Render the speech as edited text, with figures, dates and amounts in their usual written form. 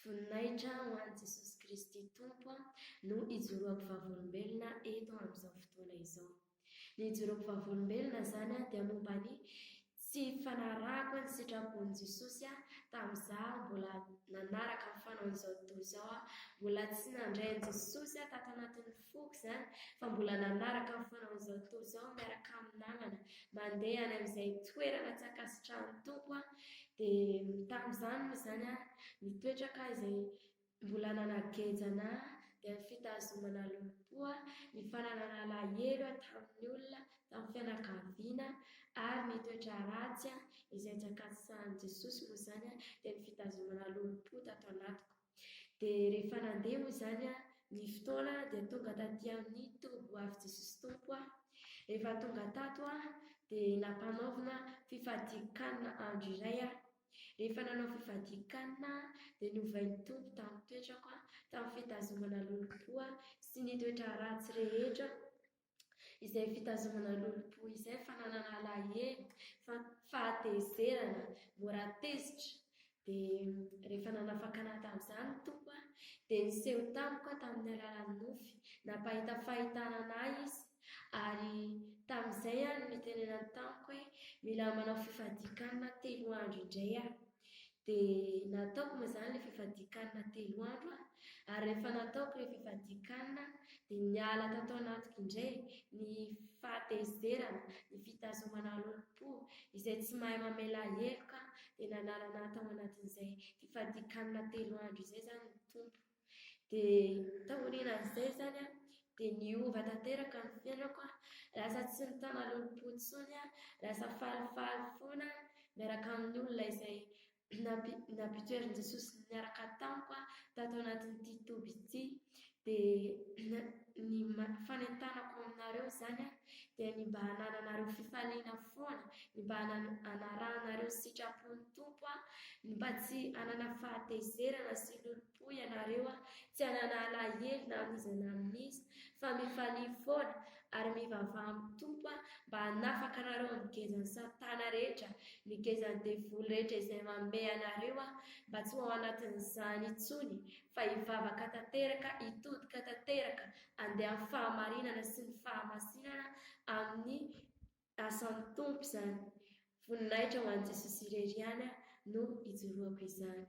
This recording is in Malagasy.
Voninahitra ho an'i Jesosy Kristy Tompo no ijoroako vavolombelona eto amin'izao fotoana izao. Ny ijoroako vavolombelona izany dia momba ny tsy fanarahako ny sitrapon'i Jesosy tamin'izaho mbola nanaraka ny fanaon'izao tontolo izao, mbola tsy nandray an'i Jesosy tato anatin'ny foko izany, fa mbola nanaraka ny fanaon'izao tontolo izao miaraka amin'ny namana mandeha any amin'izay toerana tsy ankasitrahan'ny Tompo dia tamin'izany moa izany nitoetraka izay mbola nanagejana dia ny fitazomana lompo, ny fananana alahelo tamin'ny olona, tamin'ny fianakaviana ary ny toetra ratsy izay tsy ankasitrahan'i Jesosy moa izany dia ny fitazomana lompo tato anatiko. Dia rehefa nandeha moa izany ny fotoana dia tonga taty amin'ny tobo avy Jesosy Tompo. Rehefa tonga tato dia nampanaovina fifadikanana andro iray. Rehefa nanao fifadikanana dia novain'ny Tompo tamin'ny toetrako, tamin'ny fitazomana lompo sy ny toetra ratsy rehetra izay fitazomana lompo izay, fananana alahelo, fahatezerana, mora tezitra. Dia rehefa nanafaka anahy tamin'izany ny Tompo dia niseho tamiko tamin'ny alalan'ny nofy, nampahitafahitana anahy izy ary tamin'izay no nitenenany tamiko hoe mila manao fifadikanana 3 andro indray. Dia nataoko moa izany ilay fifadikanana 3 andro ary rehefa nataoko ilay fifadikanana dia niala tato anatiko indray ny fahatezerana, ny fitazomana lompo izay tsy mahay mamela heloka dia nanala anahy tao anatin'izay fifadikanana 3 andro izay izany ny Tompo. Dia taorian'izay izany dia niova tanteraka ny fiainako, lasa tsy nitana lompo intsony, lasa falifaly foana miaraka amin'ny olona izay nampitoeran'i Jesosy niaraka tamiko tato anatin'ity tobo ity. Dia ny fanentanako aminareo izany dia ny mba hanananareo fifaliana foana, ny mba hanarahanareo sitrapon'ny Tompo, ny mba tsy hanana fahatezerana sy lompo ianareo, tsy hanana alahelo na amin'iza na amin'iza, fa mifalia foana ary mivavaha amin'ny Tompo mba hanafaka anareo amin'ny gezan'ny Satana rehetra, ny gezan'ny devoly rehetra izay manome anareo mba tsy ho anatin'izany intsony, fa hivavaka tanteraka, hitodika tanteraka, handeha amin'ny fahamarinana sy ny fahamasinana amin'ny asan'ny Tompo izany. Voninahitra ho an'i Jesosy irery ihany no ijoroako izany.